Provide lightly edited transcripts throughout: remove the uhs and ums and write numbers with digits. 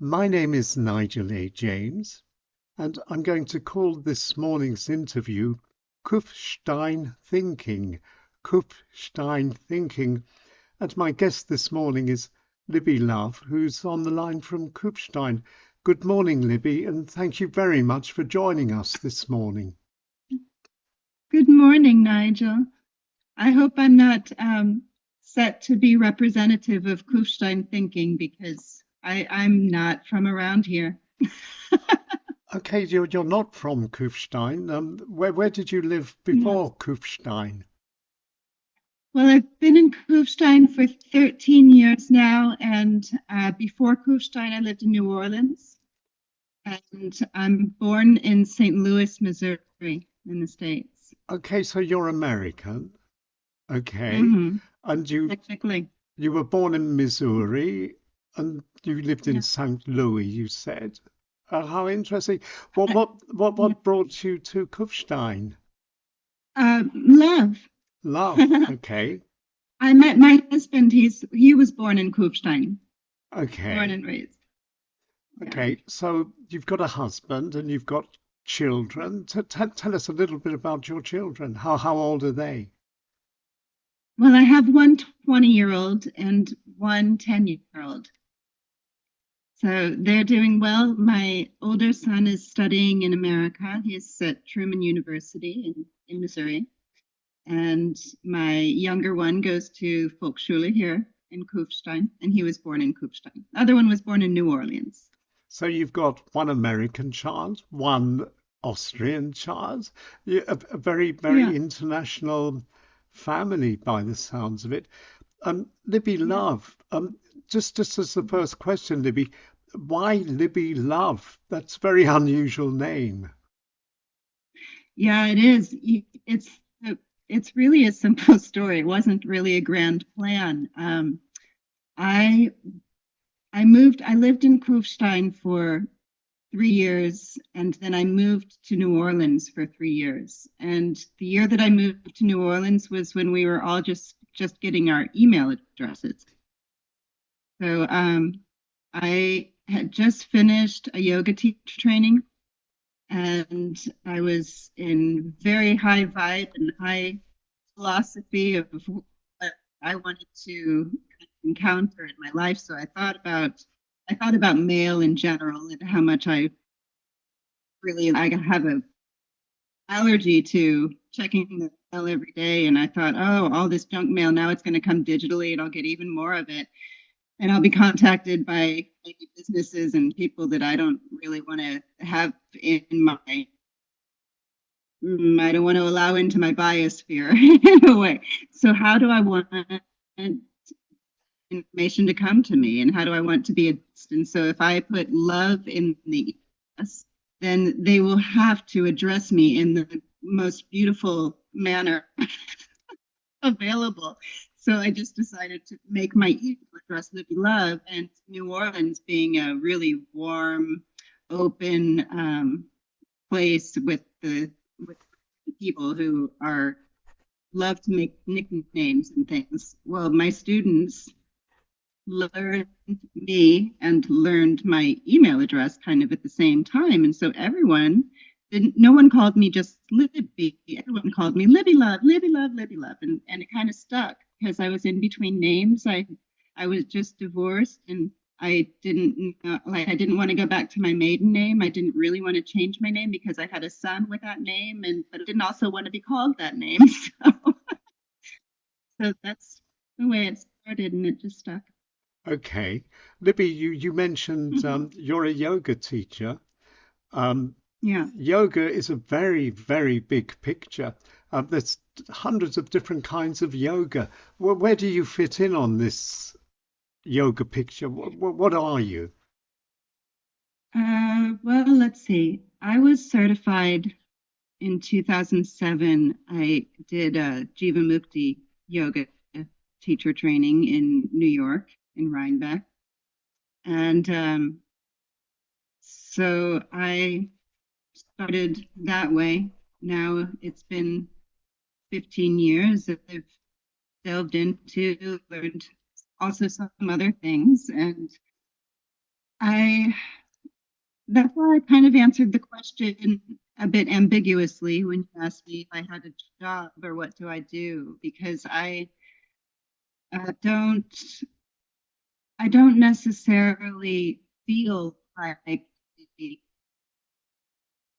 My name is Nigel A. James, and I'm going to call this morning's interview Kufstein Thinking. Kufstein Thinking. And my guest this morning is Libby Love, who's on the line from Kufstein. Good morning, Libby, and thank you very much for joining us this morning. Good morning, Nigel. I hope I'm not set to be representative of Kufstein thinking because I'm not from around here. Okay, you're not from Kufstein. Where did you live No. before Kufstein? Well, I've been in Kufstein for 13 years now, and before Kufstein, I lived in New Orleans, and I'm born in St. Louis, Missouri, in the States. Okay, so you're American. Okay, Mm-hmm. and you Technically, You were born in Missouri and you lived in yeah. St. Louis, you said. How interesting. Uh, yeah. What brought you to Kufstein? Love. Love. Okay. I met my husband. He was born in Kufstein, born Okay. and raised. Yeah. Okay. So you've got a husband and you've got children. Tell us a little bit about your children. How old are they? Well, I have one 20-year-old and one 10-year-old. So they're doing well. My older son is studying in America. He's at Truman University in Missouri. And my younger one goes to Volksschule here in Kufstein, and he was born in Kufstein. The other one was born in New Orleans. So you've got one American child, one Austrian child, a very, Yeah, very international family by the sounds of it. Libby yeah. Love, just as the first question, Libby, why Libby Love? That's a very unusual name. Yeah, it is. It's really a simple story. It wasn't really a grand plan. I I lived in Kufstein for 3 years, and then I moved to New Orleans for 3 years. And the year that I moved to New Orleans was when we were all just getting our email addresses. So I had just finished a yoga teacher training, and I was in very high vibe and high philosophy of what I wanted to encounter in my life. So I thought about mail in general and how much I have a allergy to checking the mail every day. And I thought, oh, all this junk mail, now it's going to come digitally and I'll get even more of it. And I'll be contacted by maybe businesses and people that I don't really want to have in I don't want to allow into my biosphere in a way. So how do I want information to come to me, and how do I want to be addressed? And so if I put love in the yes, then they will have to address me in the most beautiful manner available. So I just decided to make my email address Libby Love, and New Orleans being a really warm, open place with people who are love to make nicknames and things. Well, my students learned me and learned my email address kind of at the same time. And so everyone didn't, no one called me just Libby. Everyone called me Libby Love, Libby Love, Libby Love. And it kind of stuck because I was in between names. I was just divorced and I didn't want to go back to my maiden name. I didn't really want to change my name because I had a son with that name, and but I didn't also want to be called that name. So that's the way it started, and it just stuck. Okay. Libby, you mentioned you're a yoga teacher. Um, Yeah. Yoga is a very, very big picture. There's hundreds of different kinds of yoga. Where do you fit in on this yoga picture? What are you? Well, let's see. I was certified in 2007. I did a Jivamukti yoga teacher training in New York, in Rhinebeck. And so I started that way. Now it's been 15 years that I've delved into, learned also some other things. And I That's why I kind of answered the question a bit ambiguously when you asked me if I had a job or what do I do, because don't I don't necessarily feel like a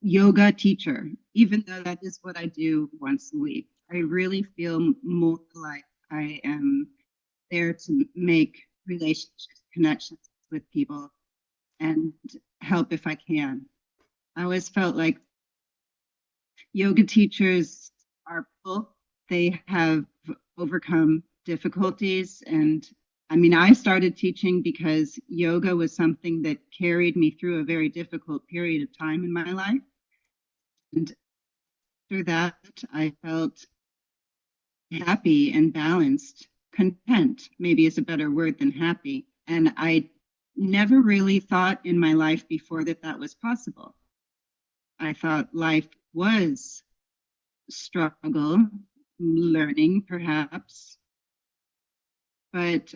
yoga teacher, even though that is what I do once a week. I really feel more like I am there to make relationships, connections with people, and help if I can. I always felt like yoga teachers are people. They have overcome difficulties. And I mean, I started teaching because yoga was something that carried me through a very difficult period of time in my life. And after that, I felt happy and balanced. Content, maybe is a better word than happy. And I never really thought in my life before that that was possible. I thought life was struggle, learning perhaps, but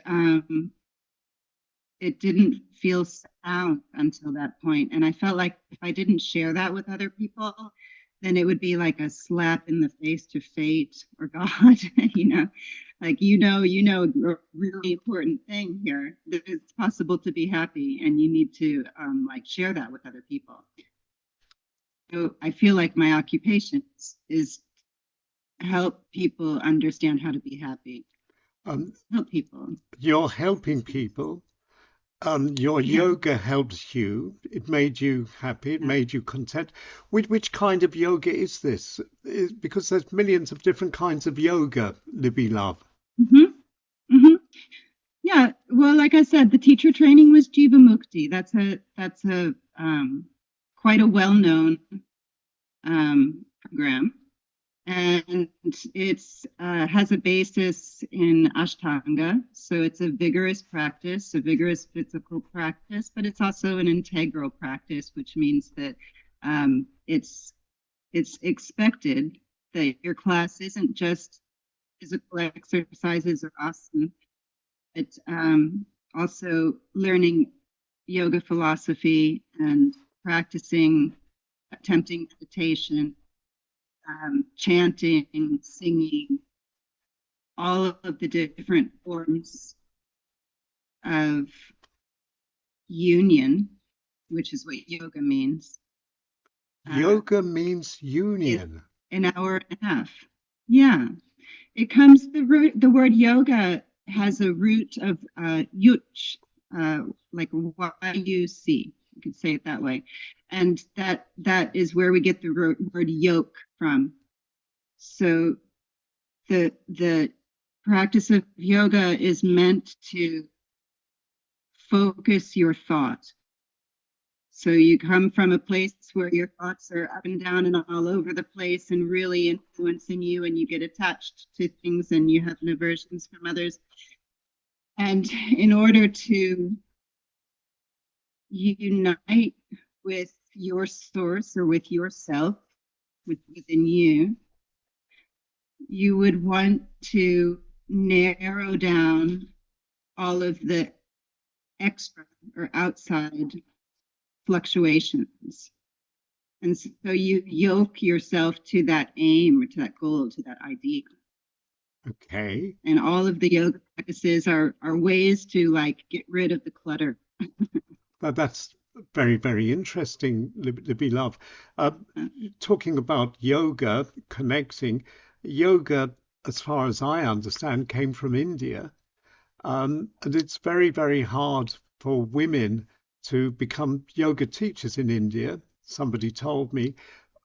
it didn't feel sound until that point. And I felt like if I didn't share that with other people, then it would be like a slap in the face to fate or God, like, a really important thing here, that it's possible to be happy and you need to like share that with other people. So I feel like my occupation is help people understand how to be happy. Um, Help people. you're helping people. Your Yeah. yoga helps you. It made you happy. It Yeah. made you content. Which kind of yoga is this? Because there's millions of different kinds of yoga, Libby Love. hmm hmm Yeah. Well, like I said, the teacher training was Jivamukti. That's a quite a well-known program, and it's has a basis in Ashtanga. So it's a vigorous practice, a vigorous physical practice, but it's also an integral practice, which means that it's expected that your class isn't just physical exercises or asana. It's also learning yoga philosophy and practicing, attempting meditation, chanting, singing, all of the different forms of union, which is what yoga means, uh, Yoga means is union. an hour and a half. Yeah. It comes the word yoga has a root of yuch, like Y-U-C. You could say it that way, and that is where we get the word yoke from. So the practice of yoga is meant to focus your thought. So you come from a place where your thoughts are up and down and all over the place and really influencing you, and you get attached to things and you have aversions from others. And in order to unite with your source or with yourself within you, you would want to narrow down all of the extra or outside fluctuations. And so you yoke yourself to that aim or to that goal, to that idea. Okay. And all of the yoga practices are ways to like get rid of the clutter. That's very, very interesting, Libby Love. Uh, talking about yoga, connecting, yoga, as far as I understand, came from India. And it's very, very hard for women to become yoga teachers in India. Somebody told me.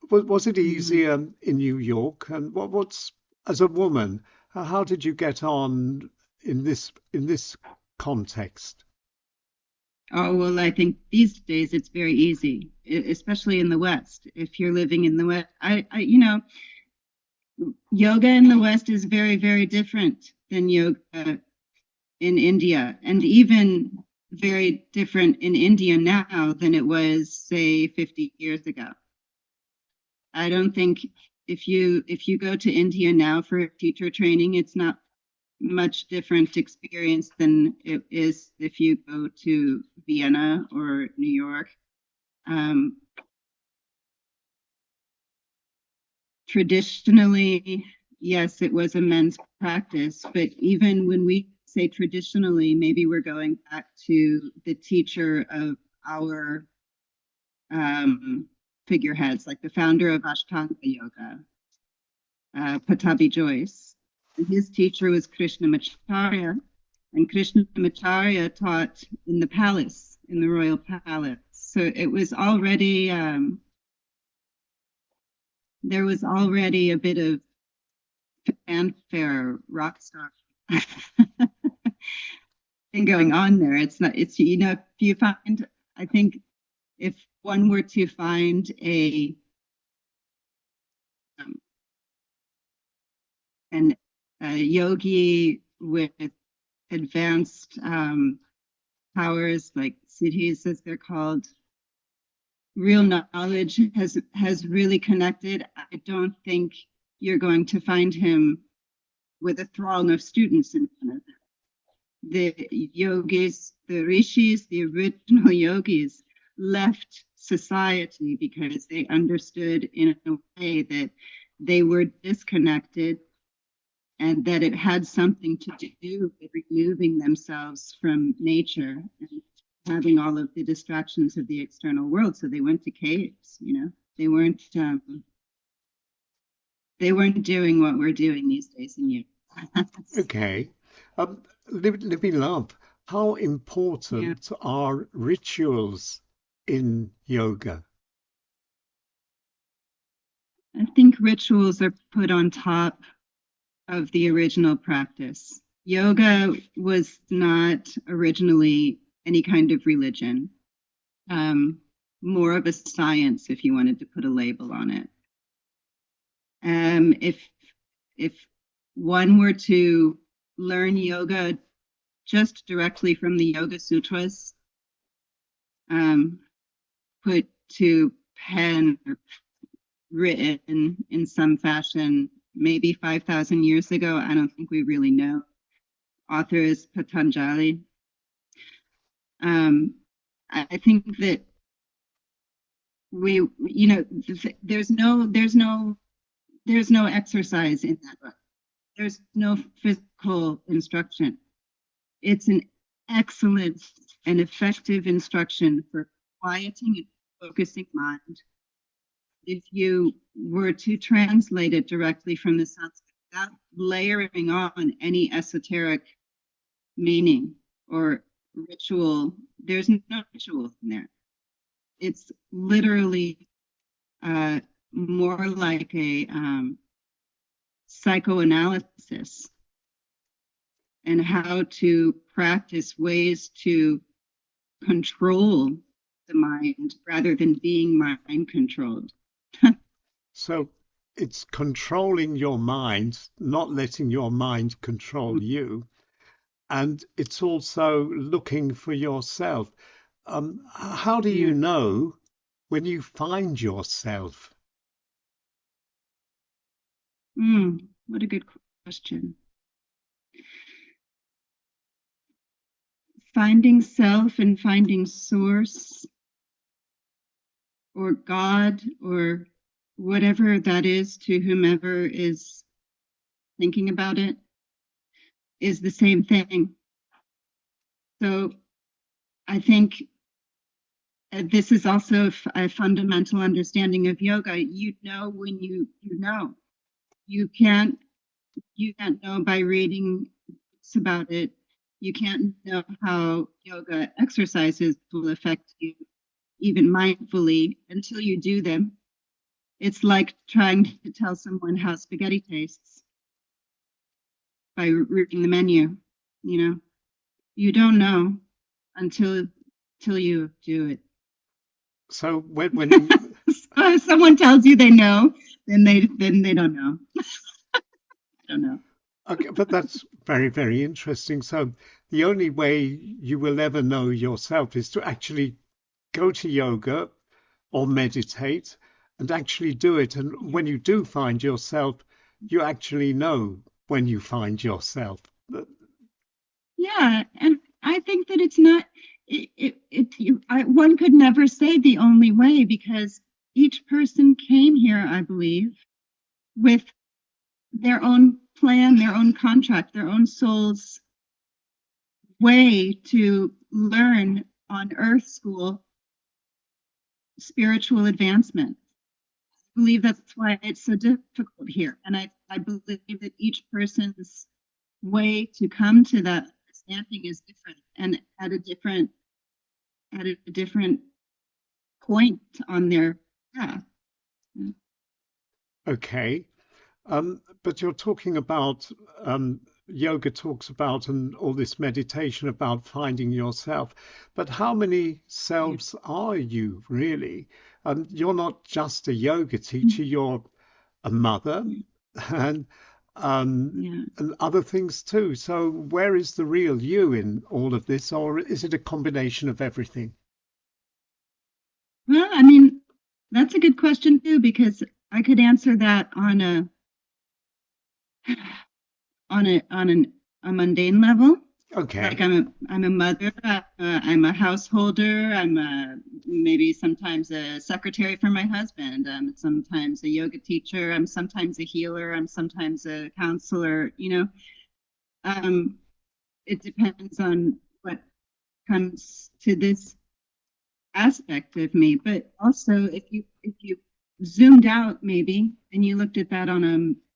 Was it Mhm. easier in New York? And what's as a woman, how did you get on in this context? Oh, well, I think these days it's very easy, especially in the West. If you're living in the West, yoga in the West is very, very different than yoga in India, and even very different in India now than it was, say, 50 years ago. I don't think if you go to India now for teacher training, it's not much different experience than it is if you go to Vienna or New York. Um, Traditionally, yes, it was a men's practice, but even when we say traditionally, maybe we're going back to the teacher of our figureheads, like the founder of Ashtanga Yoga, Patabi Joyce. And his teacher was Krishnamacharya, and Krishnamacharya taught in the palace, in the royal palace. So it was already, there was already a bit of fanfare, rock star thing going on there. It's not, it's, you know, if you find, I think if one were to find um, an, a yogi with advanced powers, like siddhis as they're called, real knowledge has really connected. I don't think you're going to find him with a throng of students in front of him. The yogis, the rishis, the original yogis left society because they understood in a way that they were disconnected and that it had something to do with removing themselves from nature and having all of the distractions of the external world. So they went to caves, you know, they weren't doing what we're doing these days in you. Okay. Libby Love, how Yeah, important are rituals in yoga? I think rituals are put on top of the original practice. Yoga was not originally any kind of religion, more of a science, if you wanted to put a label on it. If one were to learn yoga just directly from the Yoga Sutras, um, put to pen, written in some fashion, maybe 5,000 years ago, I don't think we really know. Author is Patanjali. Um, I think that we, you know, there's no exercise in that book. There's no physical instruction. It's an excellent and effective instruction for quieting and focusing mind. If you were to translate it directly from the Sanskrit without layering on any esoteric meaning or ritual, there's no ritual in there. It's literally more like a psychoanalysis and how to practice ways to control the mind rather than being mind controlled. So it's controlling your mind, not letting your mind control you. And it's also looking for yourself. How do you Yeah. know when you find yourself? What a good question. Finding self and finding source or God or whatever that is to whomever is thinking about it is the same thing. So I think this is also a fundamental understanding of yoga. You know when you know. You can't know by reading books about it. You can't know how yoga exercises will affect you even mindfully until you do them. It's like trying to tell someone how spaghetti tastes by reading the menu. You know, you don't know until you do it. So when So if someone tells you they know, then they don't know. I don't know. okay, but that's very, very interesting. So the only way you will ever know yourself is to actually go to yoga or meditate and actually do it. And Yeah. when you do find yourself, you actually know when you find yourself. Yeah, and I think that it's not one could never say the only way because each person came here, I believe, with their own plan, their own contract, their own soul's way to learn on Earth School spiritual advancement. I believe that's why it's so difficult here. And I believe that each person's way to come to that understanding is different and at a different point on their path. Okay. But you're talking about yoga talks about and all this meditation about finding yourself. But how many Yeah. selves are you really? You're not just a yoga teacher, you're a mother and Yeah. and other things too. So where is the real you in all of this, or is it a combination of everything? Well, I mean, that's a good question too, because I could answer that on a mundane level. Like Okay. I'm a mother, I'm a householder, I'm maybe sometimes a secretary for my husband, I'm sometimes a yoga teacher, I'm sometimes a healer, I'm sometimes a counselor. Um, it depends on what comes to this aspect of me. But also, if you zoomed out maybe and you looked at that on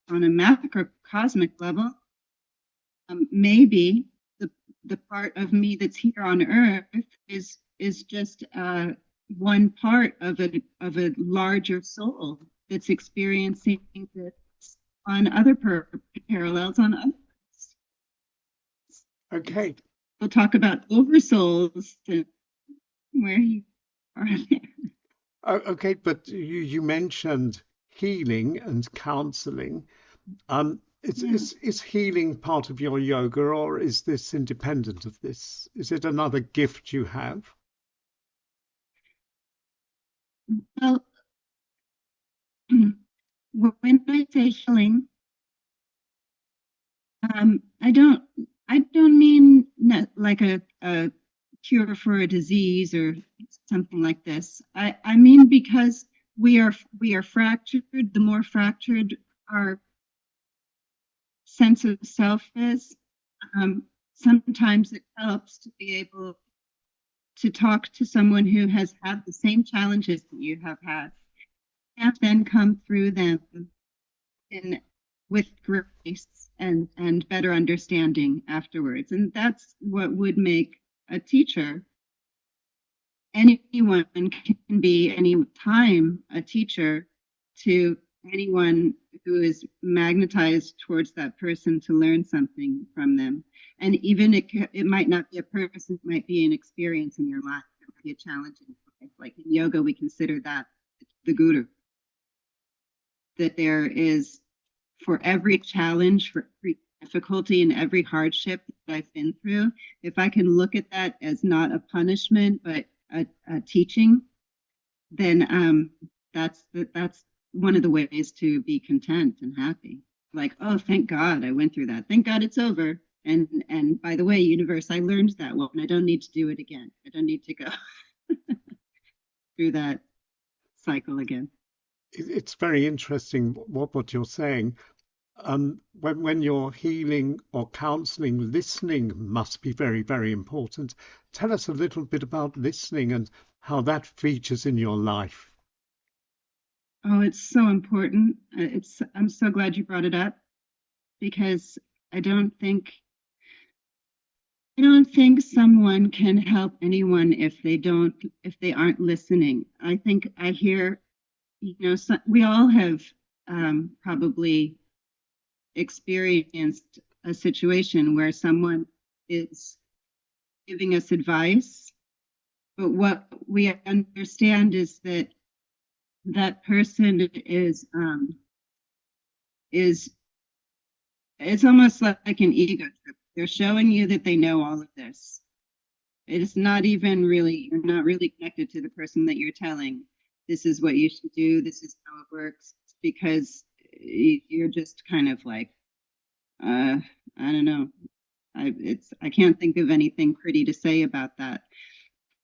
a macrocosmic level, maybe the the part of me that's here on Earth is just one part of a larger soul that's experiencing this on other parallels on other. It's, Okay. we'll talk about oversouls and where you are there. Okay, but you mentioned healing and counseling. Yeah. Is healing part of your yoga, or is this independent of this? Is it another gift you have? Well, when I say healing, I don't mean not like a cure for a disease or something like this. I mean because we are fractured. The more fractured our sense of self is, sometimes it helps to be able to talk to someone who has had the same challenges that you have had, and then come through them in with grace and better understanding afterwards. And that's what would make a teacher. Anyone can be any time a teacher to anyone who is magnetized towards that person to learn something from them. And even it might not be a person, it might be an experience in your life, it might be a challenge in life. Like in yoga, we consider that the guru, that there is for every challenge, for every difficulty, and every hardship that I've been through, if I can look at that as not a punishment but a teaching, then that's one of the ways to be content and happy. Like, oh, thank God I went through that. Thank God it's over. And by the way, universe, I learned that one. I don't need to do it again. I don't need to go through that cycle again. It's very interesting what you're saying. When you're healing or counseling, listening must be very, very important. Tell us a little bit about listening and how that features in your life. Oh, it's so important. I'm so glad you brought it up because I don't think I don't think someone can help anyone if they aren't listening. I think I hear, we all have probably experienced a situation where someone is giving us advice, but what we understand is that that person is it's almost like an ego trip. They're showing you that they know all of this. It's not even really, you're not really connected to the person that you're telling. This is what you should do. This is how it works. Because you're just kind of like, I don't know. I can't think of anything pretty to say about that.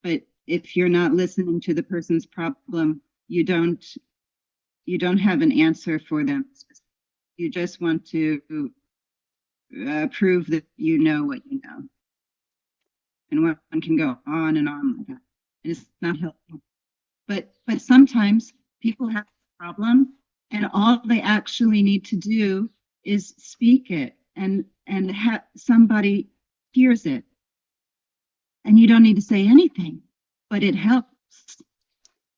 But if you're not listening to the person's problem, you don't have an answer for them. You just want to prove that you know what you know. And one can go on and on like that. And it's not helpful. But sometimes people have a problem, and all they actually need to do is speak it, and somebody hears it, and you don't need to say anything, but it helps.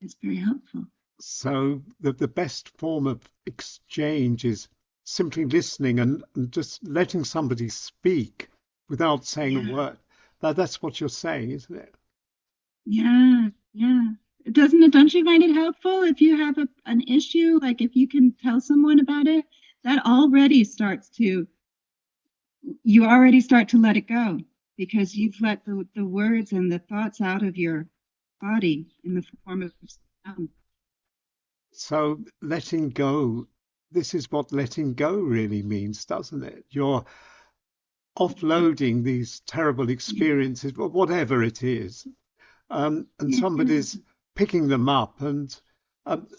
It's very helpful. So the best form of exchange is simply listening and just letting somebody speak without saying a Yeah, word. That's what you're saying, isn't it? yeah, yeah. Doesn't it? Don't you find it helpful if you have an issue? Like if you can tell someone about it, that already starts to you already start to let it go because you've let the words and the thoughts out of your body in the form of sound. So letting go, this is what letting go really means, doesn't it? You're Yeah, offloading these terrible experiences, whatever it is, and yeah, somebody's picking them up. And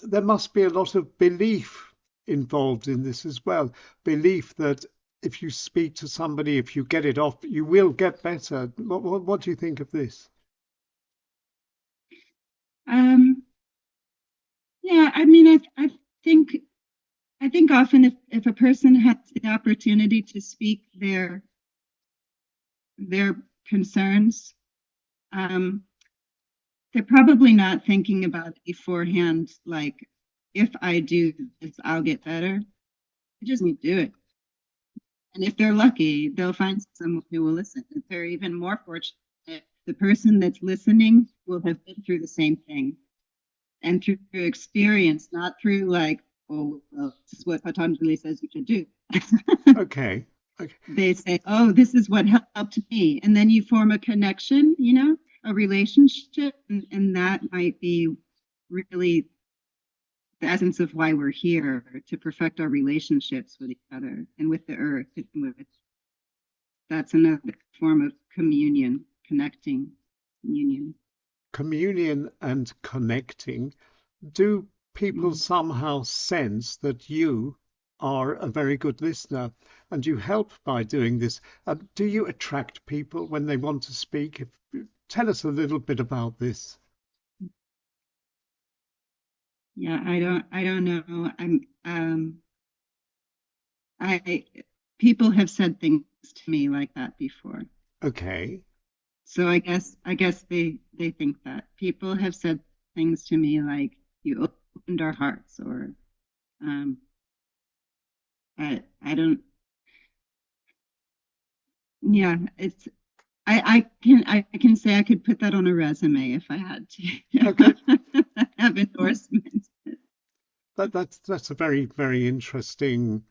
there must be a lot of belief involved in this as well. Belief that if you speak to somebody, if you get it off, you will get better. What do you think of this? um, yeah. I mean, think I think often if a person has the opportunity to speak their concerns, um, they're probably not thinking about it beforehand. Like, if I do this, I'll get better. I just need to do it. And if they're lucky, they'll find someone who will listen. If they're even more fortunate, the person that's listening will have been through the same thing and through experience, not through like, oh, well, this is what Patanjali says you should do. Okay. Okay. They say, oh, this is what helped me. And then you form a connection, a relationship. And that might be really the essence of why we're here to perfect our relationships with each other and with the earth and with that's another form of communion, connecting, communion. Communion and connecting. Do people Mm. somehow sense that you are a very good listener and you help by doing this? Do you attract people when they want to speak? Tell us a little bit about this. Yeah, I don't know. I, people have said things to me like that before. Okay. So I guess they think that people have said things to me like you opened our hearts, or um, I don't. Yeah, I can say I could put that on a resume if I had Okay. to have endorsements. That's a very, very interesting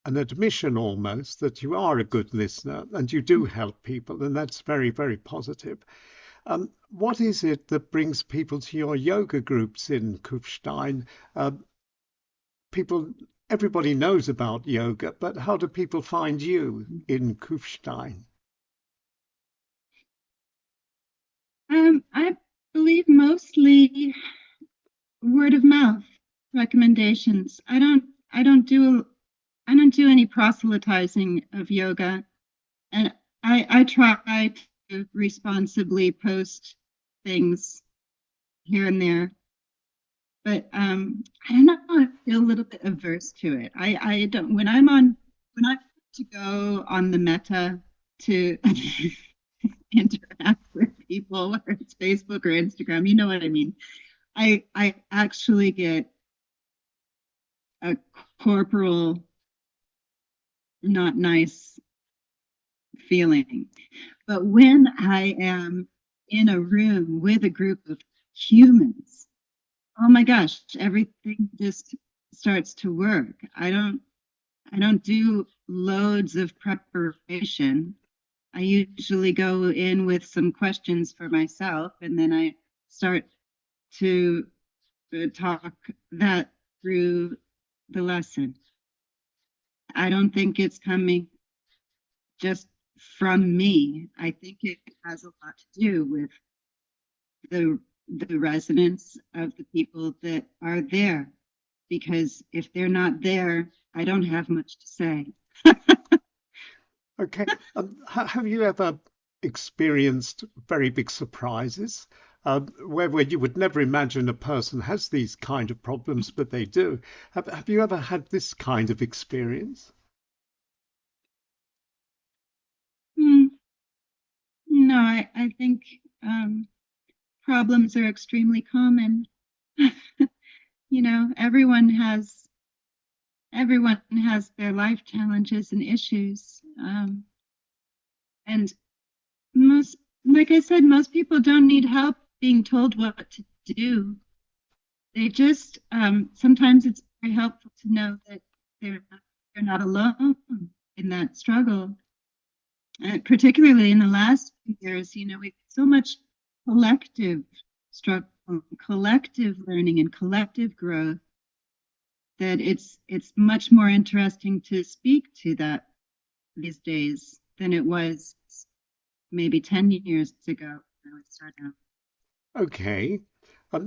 an admission almost that you are a good listener and you do help people, and that's very, very positive. What is it that brings people to your yoga groups in Kufstein? People, everybody knows about yoga, but how do people find you in Kufstein? I believe mostly word of mouth recommendations. I don't do any proselytizing of yoga, and I try to responsibly post things here and there, but I don't know. I feel a little bit averse to it. I don't when I to go on the meta to interact with people, whether it's Facebook or Instagram, you know what I mean. I actually get a corporal, not nice feeling. But when I am in a room with a group of humans, oh my gosh, everything just starts to work. I don't do loads of preparation. I usually go in with some questions for myself, and then I start to talk that through the lesson. I don't think it's coming just from me. I think it has a lot to do with the resonance of the people that are there. Because if they're not there, I don't have much to say. Okay. Have you ever experienced very big surprises where you would never imagine a person has these kind of problems, but they do? Have you ever had this kind of experience? Hmm, no, I think problems are extremely common. You know, everyone has their life challenges and issues. And most, like I said, most people don't need help being told what to do. They just sometimes it's very helpful to know that they're not alone in that struggle. Particularly in the last few years, you know, we've so much collective struggle, collective learning, and collective growth that it's much more interesting to speak to that these days than it was maybe 10 years ago when I started out. Okay.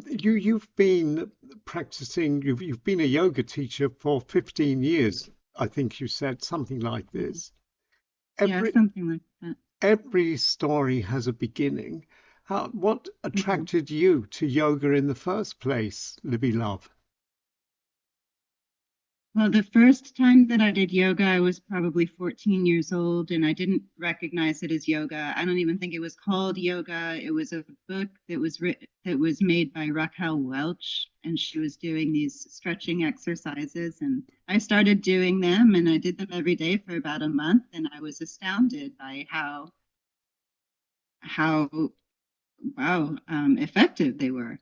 You've been practicing, you've been a yoga teacher for 15 years, I think you said something like this. Yeah, Every something like that. every story has a beginning. What Mhm. attracted you to yoga in the first place, Libby Love? Well, the first time that I did yoga, I was probably 14 years old and I didn't recognize it as yoga. I don't even think it was called yoga. It was a book that was made by Raquel Welch, and she was doing these stretching exercises, and I started doing them, and I did them every day for about a month, and I was astounded by how wow, effective they were.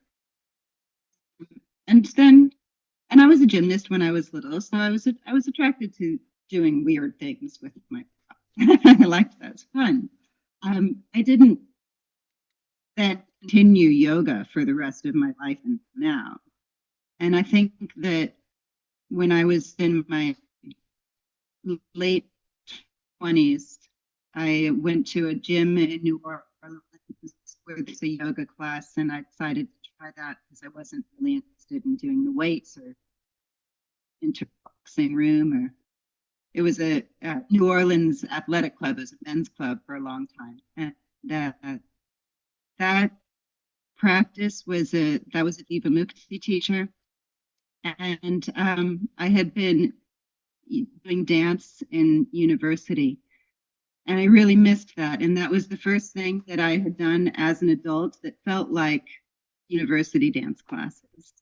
And then and I was a gymnast when I was little, so I was attracted to doing weird things with my I liked that. It's fun. I didn't then continue yoga for the rest of my life and now. And I think that when I was in my late 20s, I went to a gym in New Orleans where there's a yoga class, and I decided to try that because I wasn't really interested in doing the weights or into boxing room or it was a New Orleans athletic club. It was a men's club for a long time, and that practice was a Diva Mukti teacher, and I had been doing dance in university, and I really missed that. And that was the first thing that I had done as an adult that felt like university dance classes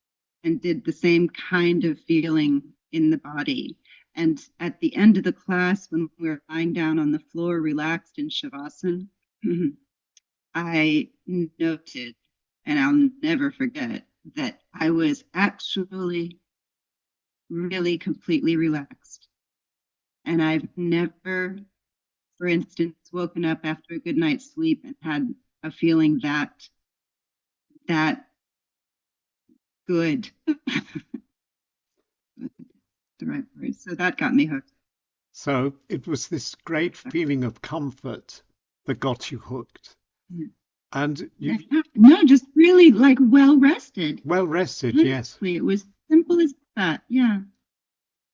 and did the same kind of feeling in the body. And at the end of the class, when we were lying down on the floor, relaxed in Shavasana, I noted, and I'll never forget, that I was actually really completely relaxed. And I've never, for instance, woken up after a good night's sleep and had a feeling that good. The right word. So that got me hooked. So it was this great feeling of comfort that got you hooked. And you No, just really like well rested. well rested, yes. Honestly, it was simple as that. Yeah.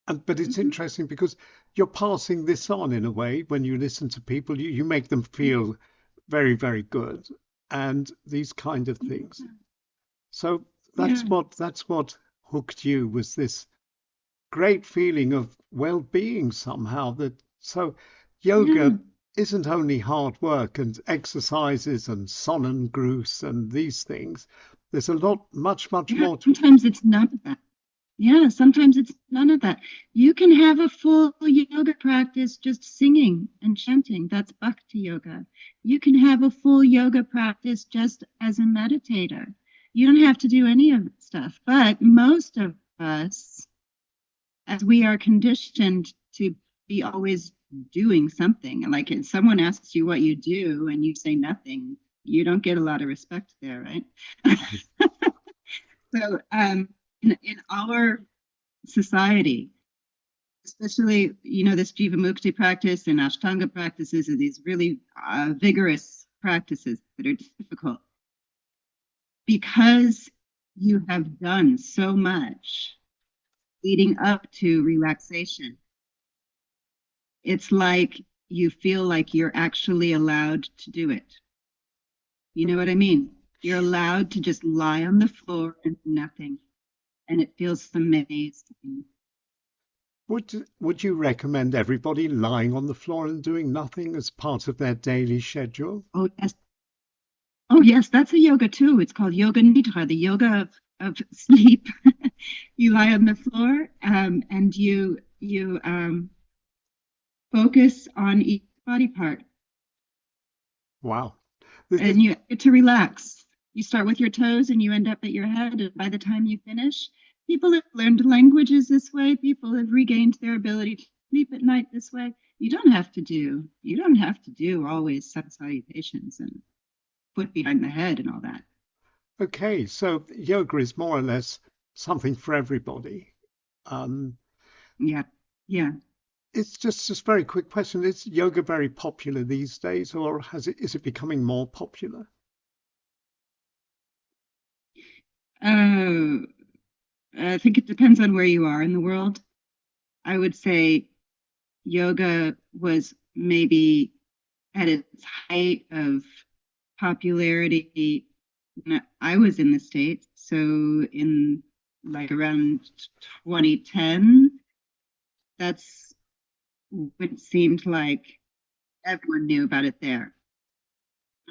But it's Mhm. interesting because you're passing this on in a way when you listen to people, you make them feel very, very good and these kind of things. So Yeah. that's what hooked you was this great feeling of well-being somehow that so Yeah. yoga isn't only hard work and exercises and sonnengrüß and these things. There's a lot, much Yeah. more to. Sometimes it's none of that. Yeah. Sometimes it's none of that. You can have a full yoga practice just singing and chanting. That's bhakti yoga. You can have a full yoga practice just as a meditator. You don't have to do any of that stuff. But most of us, as we are conditioned to be always doing something. Like if someone asks you what you do and you say nothing, you don't get a lot of respect there, right? So in our society, especially, this Jivamukti practice and Ashtanga practices are these really vigorous practices that are difficult because you have done so much leading up to relaxation. It's like you feel like you're actually allowed to do it. You know what I mean? You're allowed to just lie on the floor and do nothing. And it feels amazing. Would you recommend everybody lying on the floor and doing nothing as part of their daily schedule? Oh, yes. Oh, yes, that's a yoga too. It's called Yoga Nidra, the yoga of sleep. You lie on the floor and you focus on each body part Wow. This, and you get to relax. You start with your toes and you end up at your head. And by the time you finish, people have learned languages this way. People have regained their ability to sleep at night this way. You don't have to do always sun salutations and foot behind the head and all that. okay, so yoga is more or less something for everybody. Um, Yeah. Yeah. it's just a very quick question. Is yoga very popular these days, or is it becoming more popular? Uh, I think it depends on where you are in the world. I would say yoga was maybe at its height of popularity when I was in the States. So in like around 2010, that's what it seemed like everyone knew about it there.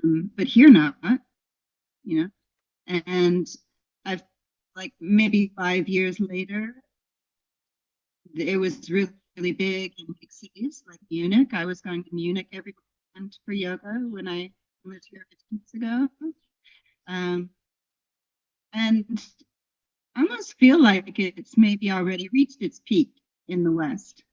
But here not, you know, and I've like maybe 5 years later, it was really, really big in big cities like Munich. I was going to Munich every weekend for yoga when I moved here 15 years ago. Um, and I almost feel like it's maybe already reached its peak in the West.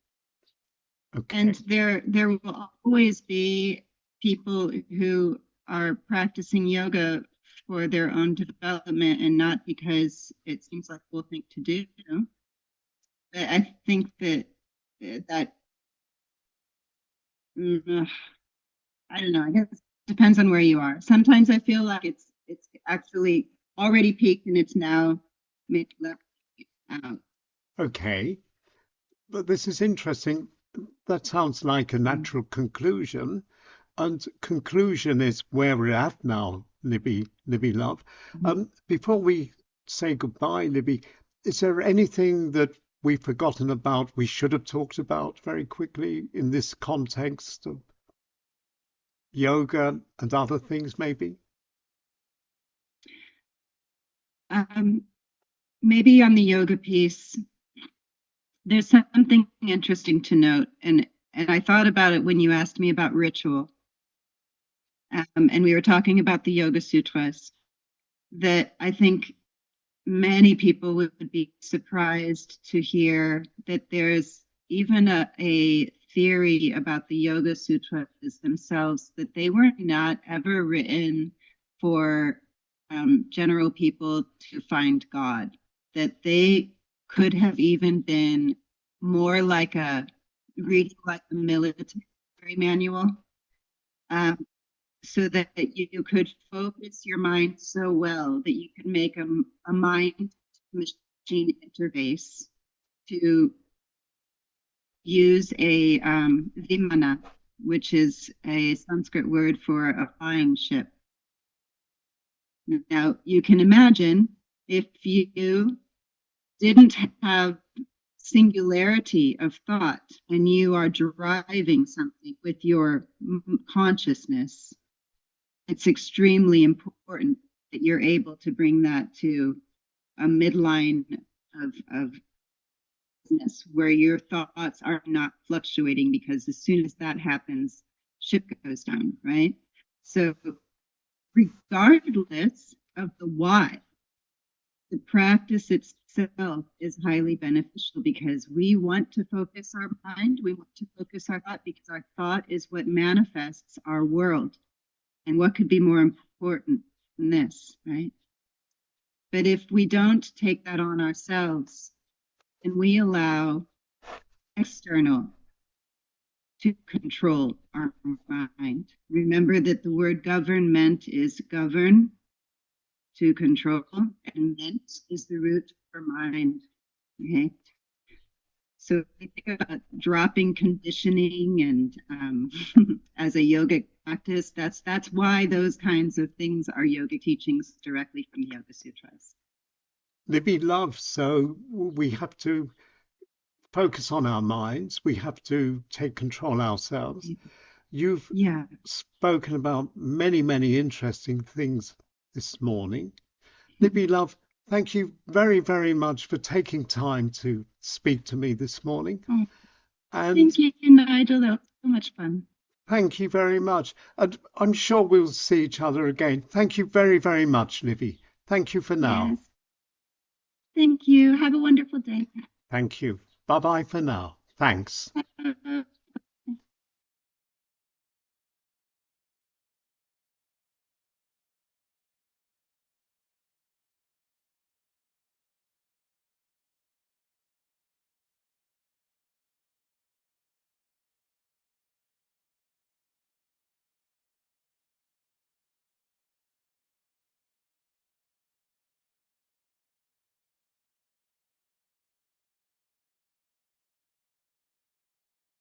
And Okay, there will always be people who are practicing yoga for their own development and not because it seems like a cool thing to do. But I think that mm, I don't know. I guess it depends on where you are. Sometimes I feel like it's actually already peaked and it's now mid level out. okay. But this is interesting. That sounds like a natural conclusion. And conclusion is where we're at now, Libby love. Mhm. Before we say goodbye, Libby, is there anything that we've forgotten about we should have talked about very quickly in this context of yoga and other things, maybe? Um, Maybe on the yoga piece, there's something interesting to note, and I thought about it when you asked me about ritual, and we were talking about the Yoga Sutras. That I think many people would be surprised to hear that there's even a theory about the Yoga Sutras themselves that they were not ever written for general people to find God, that they could have even been more like a reading like a military manual. Um, so that you could focus your mind so well that you could make a mind machine interface to use a vimana, which is a Sanskrit word for a flying ship. Now, you can imagine if you didn't have singularity of thought and you are driving something with your consciousness, it's extremely important that you're able to bring that to a midline of business where your thoughts are not fluctuating because as soon as that happens, ship goes down, right? So regardless of the why, the practice itself is highly beneficial because we want to focus our mind, we want to focus our thought because our thought is what manifests our world. And what could be more important than this, right? But if we don't take that on ourselves and we allow external to control our mind. Remember that the word government is govern, to control, and ment is the root for mind. Okay. So we think about dropping conditioning and as a yogic practice, that's why those kinds of things are yogic teachings directly from the Yoga Sutras. Libby, love, so we have to focus on our minds. We have to take control ourselves. You've Yeah. spoken about many, many interesting things this morning. Libby, love, thank you very, very much for taking time to speak to me this morning. Oh, And thank you, Nigel. That was so much fun. thank you very much. And I'm sure we'll see each other again. Thank you very, very much, Libby. Thank you for now. Yes. Thank you. Have a wonderful day. Thank you. Bye bye for now. Thanks.